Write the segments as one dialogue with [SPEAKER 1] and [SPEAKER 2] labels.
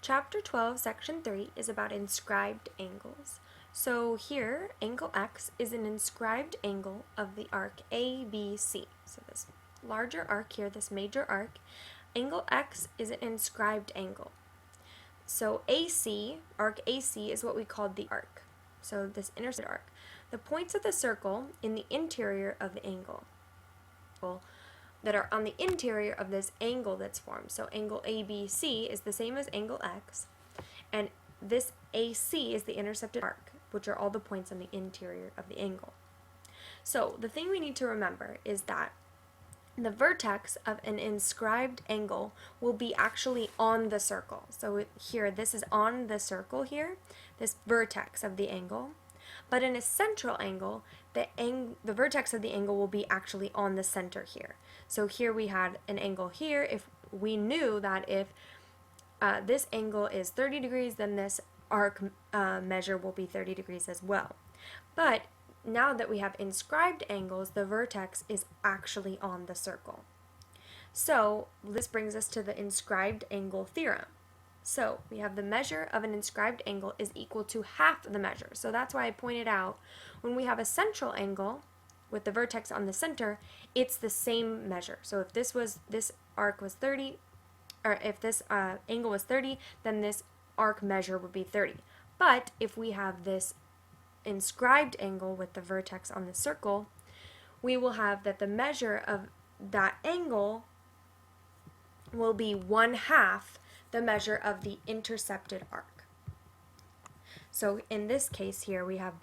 [SPEAKER 1] Chapter 12, Section 3 is about inscribed angles. So here, angle X is an inscribed angle of the arc ABC. So this larger arc here, this major arc, angle X is an inscribed angle. So AC, arc AC, is what we called the arc. So this intersected arc. The points of the circle in the interior of the angle that are on the interior of this angle that's formed. So angle ABC is the same as angle X, and this AC is the intercepted arc, which are all the points on the interior of the angle. So the thing we need to remember is that the vertex of an inscribed angle will be actually on the circle. So here, this is on the circle here, this vertex of the angle. But in a central angle, the vertex of the angle will be actually on the center here. So here we had an angle here. If we knew that if this angle is 30 degrees, then this arc measure will be 30 degrees as well. But now that we have inscribed angles, the vertex is actually on the circle. So this brings us to the inscribed angle theorem. So we have the measure of an inscribed angle is equal to half the measure. So that's why I pointed out when we have a central angle with the vertex on the center, it's the same measure. So if this arc was 30, or if this angle was 30, then this arc measure would be 30. But if we have this inscribed angle with the vertex on the circle, we will have that the measure of that angle will be 1/2 the measure of the intercepted arc. So in this case here, we have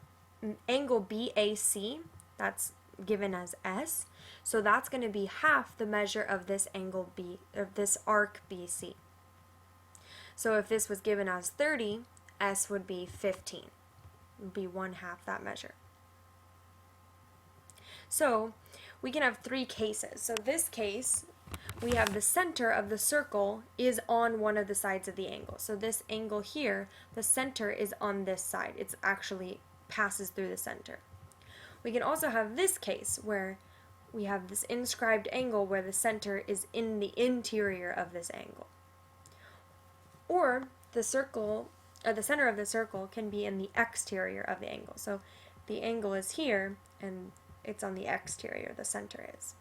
[SPEAKER 1] angle BAC, that's given as S, so that's going to be half the measure of this angle B, of this arc BC. So if this was given as 30, S would be 15. It would be 1/2 that measure. So we can have three cases. So this case, we have the center of the circle is on one of the sides of the angle. So this angle here, the center is on this side. It's actually passes through the center. We can also have this case where we have this inscribed angle where the center is in the interior of this angle. Or the circle, or the center of the circle can be in the exterior of the angle. So the angle is here and it's on the exterior, the center is.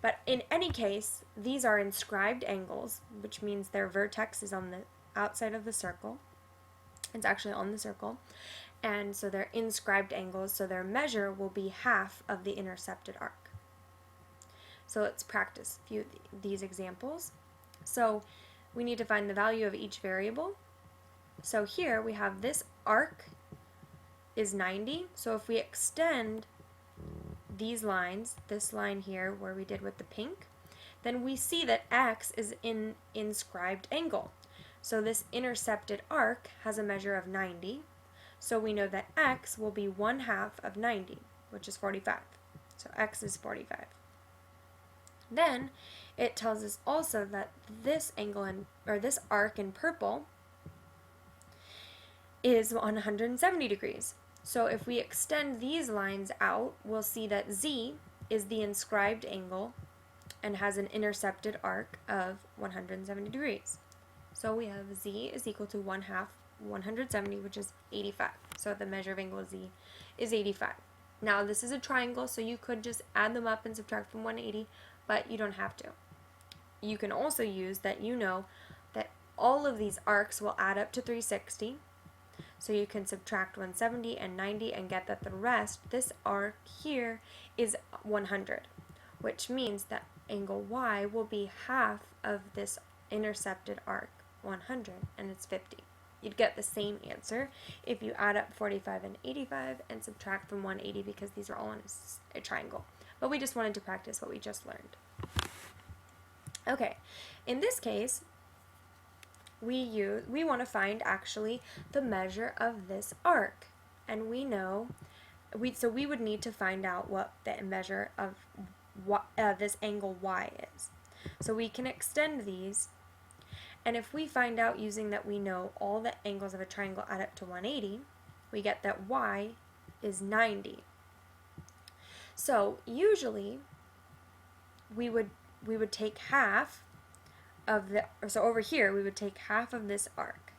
[SPEAKER 1] But in any case, these are inscribed angles, which means their vertex is on the outside of the circle. It's actually on the circle. And so they're inscribed angles, so their measure will be half of the intercepted arc. So let's practice a few of these examples. So we need to find the value of each variable. So here we have this arc is 90. So if we extend these lines, this line here where we did with the pink, then we see that X is in inscribed angle. So this intercepted arc has a measure of 90. So we know that X will be 1/2 of 90, which is 45. So X is 45. Then it tells us also that this angle or this arc in purple is 170 degrees. So if we extend these lines out, we'll see that Z is the inscribed angle and has an intercepted arc of 170 degrees. So we have Z is equal to 1/2 170, which is 85. So the measure of angle Z is 85. Now this is a triangle, so you could just add them up and subtract from 180, but you don't have to. You can also use that you know that all of these arcs will add up to 360. So you can subtract 170 and 90 and get that the rest, this arc here, is 100, which means that angle Y will be half of this intercepted arc, 100, and it's 50. You'd get the same answer if you add up 45 and 85 and subtract from 180 because these are all in a triangle. But we just wanted to practice what we just learned. Okay, in this case, we want to find actually the measure of this arc, and we know so we would need to find out what the measure of this angle Y is. So we can extend these, and if we find out using that we know all the angles of a triangle add up to 180, we get that Y is 90. So usually we would take half of the, so over here we would take half of this arc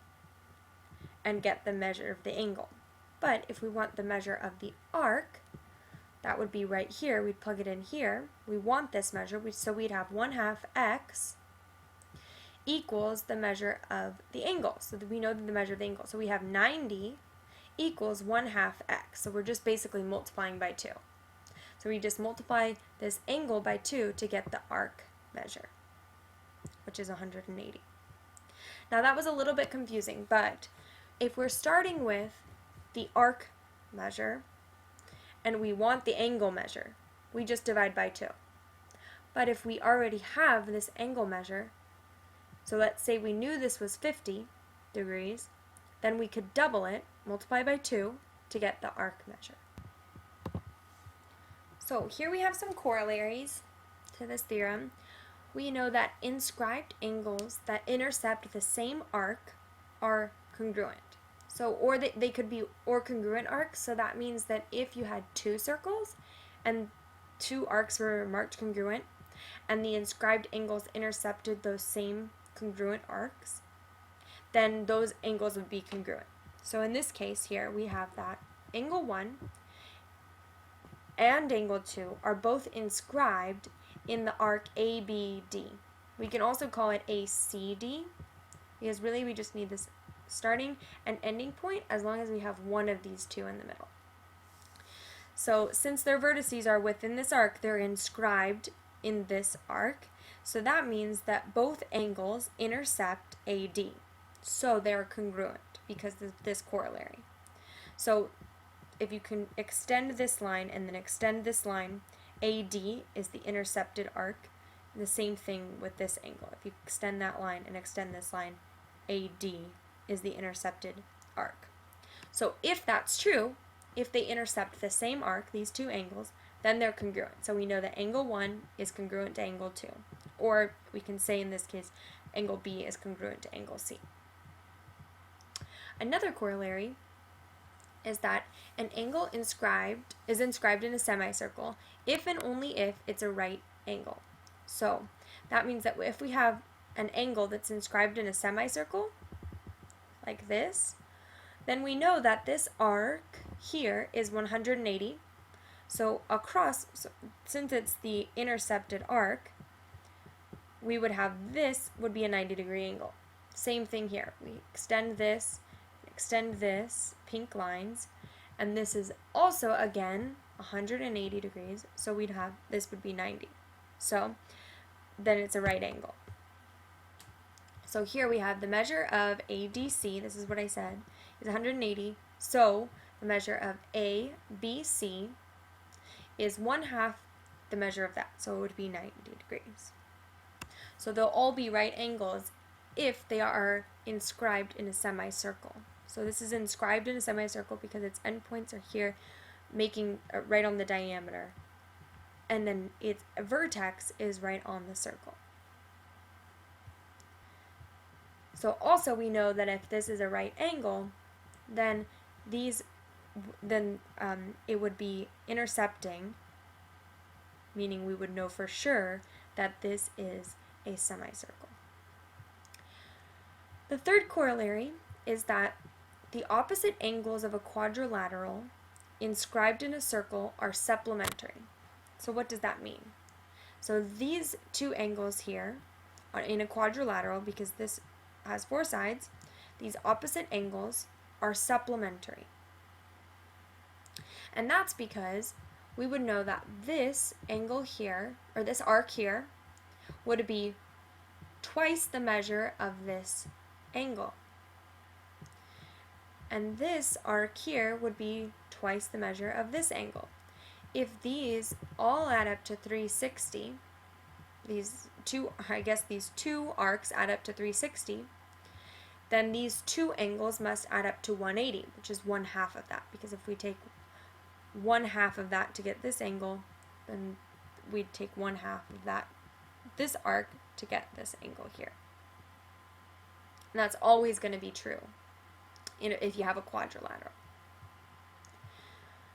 [SPEAKER 1] and get the measure of the angle. But if we want the measure of the arc, that would be right here. We'd plug it in here. We want this measure, so we'd have 1/2 x equals the measure of the angle. So that we know the measure of the angle. So we have 90 equals 1/2 x. So we're just basically multiplying by 2. So we just multiply this angle by 2 to get the arc measure, which is 180. Now that was a little bit confusing, but if we're starting with the arc measure and we want the angle measure, we just divide by 2. But if we already have this angle measure, so let's say we knew this was 50 degrees, then we could double it, multiply by 2, to get the arc measure. So here we have some corollaries to this theorem. We know that inscribed angles that intercept the same arc are congruent. So, or they could be or congruent arcs, so that means that if you had 2 circles and 2 arcs were marked congruent, and the inscribed angles intercepted those same congruent arcs, then those angles would be congruent. So in this case here, we have that angle 1 and angle 2 are both inscribed in the arc ABD. We can also call it ACD, because really we just need this starting and ending point as long as we have one of these two in the middle. So since their vertices are within this arc, they're inscribed in this arc. So that means that both angles intercept AD. So they're congruent because of this corollary. So if you can extend this line and then extend this line, AD is the intercepted arc. The same thing with this angle. If you extend that line and extend this line, AD is the intercepted arc. So if that's true, if they intercept the same arc, these two angles, then they're congruent. So we know that angle 1 is congruent to angle 2. Or we can say in this case, angle B is congruent to angle C. Another corollary is that an angle is inscribed in a semicircle if and only if it's a right angle. So that means that if we have an angle that's inscribed in a semicircle, like this, then we know that this arc here is 180. So across, since it's the intercepted arc, we would have this would be a 90-degree angle. Same thing here. We extend this, pink lines, and this is also, again, 180 degrees, so we'd have, this would be 90. So then it's a right angle. So here we have the measure of ADC, this is what I said, is 180. So the measure of ABC is 1/2 the measure of that. So it would be 90 degrees. So they'll all be right angles if they are inscribed in a semicircle. So this is inscribed in a semicircle because its endpoints are here, making right on the diameter. And then its vertex is right on the circle. So also we know that if this is a right angle, then it would be intercepting, meaning we would know for sure that this is a semicircle. The third corollary is that the opposite angles of a quadrilateral inscribed in a circle are supplementary. So what does that mean? So these two angles here are in a quadrilateral, because this has 4 sides, these opposite angles are supplementary. And that's because we would know that this angle here, or this arc here, would be twice the measure of this angle. And this arc here would be twice the measure of this angle. If these all add up to 360, these two arcs add up to 360, then these two angles must add up to 180, which is 1/2 of that. Because if we take 1/2 of that to get this angle, then we'd take 1/2 of that, this arc, to get this angle here. And that's always going to be true if you have a quadrilateral.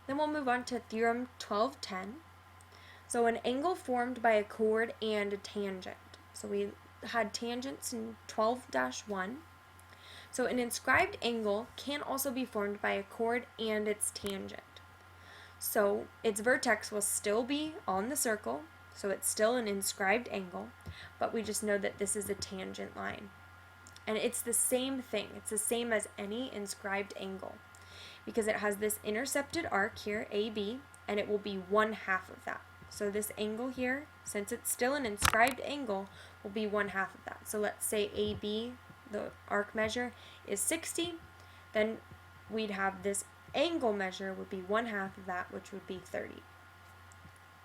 [SPEAKER 1] Then we'll move on to theorem 1210. So an angle formed by a chord and a tangent. So we had tangents in 12-1. So an inscribed angle can also be formed by a chord and its tangent. So its vertex will still be on the circle, so it's still an inscribed angle, but we just know that this is a tangent line. And it's the same thing. It's the same as any inscribed angle because it has this intercepted arc here, AB, and it will be 1/2 of that. So this angle here, since it's still an inscribed angle, will be 1/2 of that. So let's say AB, the arc measure, is 60. Then we'd have this angle measure would be 1/2 of that, which would be 30.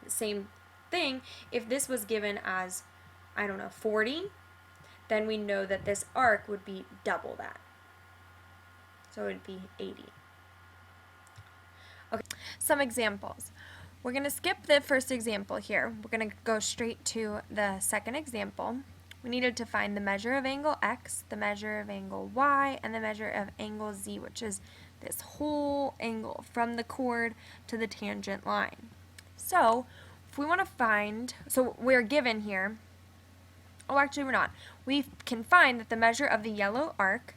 [SPEAKER 1] The same thing, if this was given as, 40, then we know that this arc would be double that. So it would be 80. Okay, some examples. We're going to skip the first example here. We're going to go straight to the second example. We needed to find the measure of angle X, the measure of angle Y, and the measure of angle Z, which is this whole angle from the chord to the tangent line. So if we want to find, so we're given here, actually we're not. We can find that the measure of the yellow arc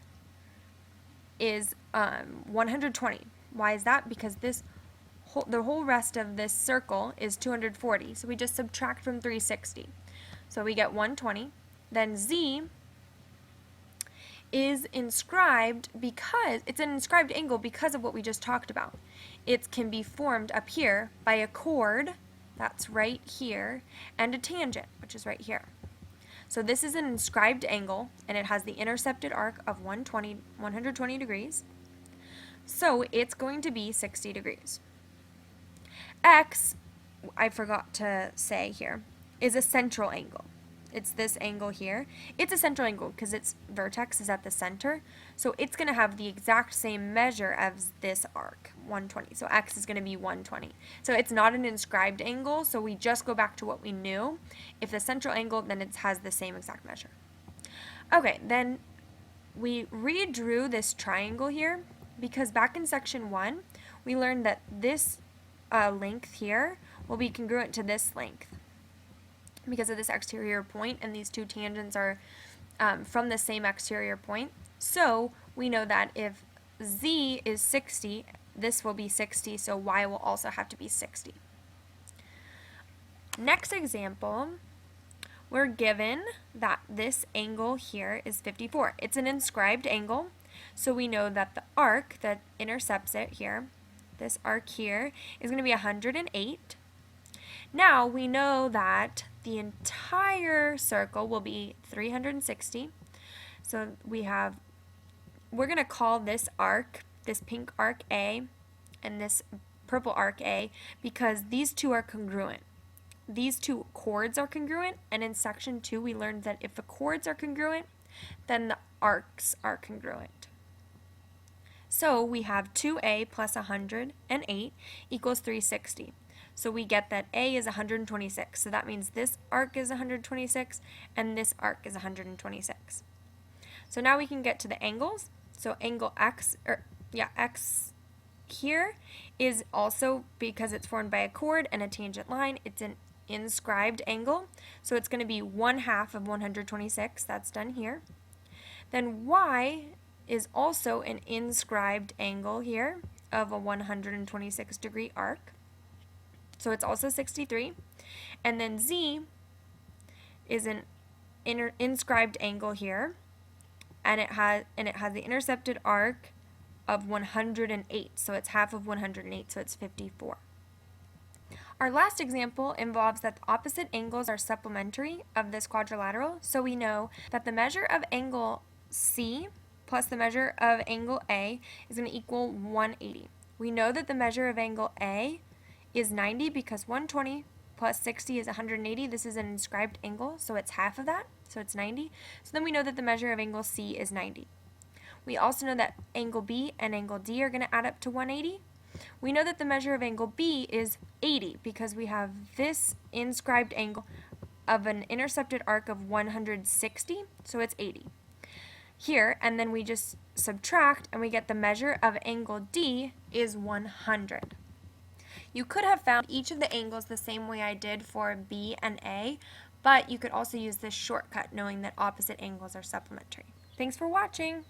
[SPEAKER 1] is 120. Why is that? Because the whole rest of this circle is 240. So we just subtract from 360. So we get 120. Then Z is inscribed because it's an inscribed angle because of what we just talked about. It can be formed up here by a chord, that's right here, and a tangent, which is right here. So this is an inscribed angle, and it has the intercepted arc of 120 degrees. So it's going to be 60 degrees. X, I forgot to say here, is a central angle. It's this angle here. It's a central angle because its vertex is at the center. So it's going to have the exact same measure as this arc, 120. So X is going to be 120. So it's not an inscribed angle, so we just go back to what we knew. If the central angle, then it has the same exact measure. Okay, then we redrew this triangle here because back in section 1, we learned that this length here will be congruent to this length because of this exterior point, and these two tangents are from the same exterior point. So we know that if Z is 60, this will be 60, so Y will also have to be 60. Next example, we're given that this angle here is 54. It's an inscribed angle, so we know that the arc that intercepts it here, this arc here, is going to be 108. Now we know that the entire circle will be 360. So we're going to call this arc, this pink arc A, and this purple arc A, because these two are congruent. These two chords are congruent, and in section 2 we learned that if the chords are congruent, then the arcs are congruent. So we have 2A plus 108 equals 360. So we get that A is 126. So that means this arc is 126 and this arc is 126. So now we can get to the angles. So angle X, X here is also, because it's formed by a chord and a tangent line, it's an inscribed angle. So it's going to be 1/2 of 126. That's done here. Then Y is also an inscribed angle here of a 126 degree arc. So it's also 63. And then Z is an inscribed angle here, and it has the intercepted arc of 108. So it's 1/2 of 108, so it's 54. Our last example involves that the opposite angles are supplementary of this quadrilateral. So we know that the measure of angle C plus the measure of angle A is going to equal 180. We know that the measure of angle A is 90 because 120 plus 60 is 180. This is an inscribed angle, so it's 1/2 of that, so it's 90. So then we know that the measure of angle C is 90. We also know that angle B and angle D are going to add up to 180. We know that the measure of angle B is 80 because we have this inscribed angle of an intercepted arc of 160, so it's 80. Here, and then we just subtract and we get the measure of angle D is 100. You could have found each of the angles the same way I did for B and A, But you could also use this shortcut knowing that opposite angles are supplementary. Thanks for watching!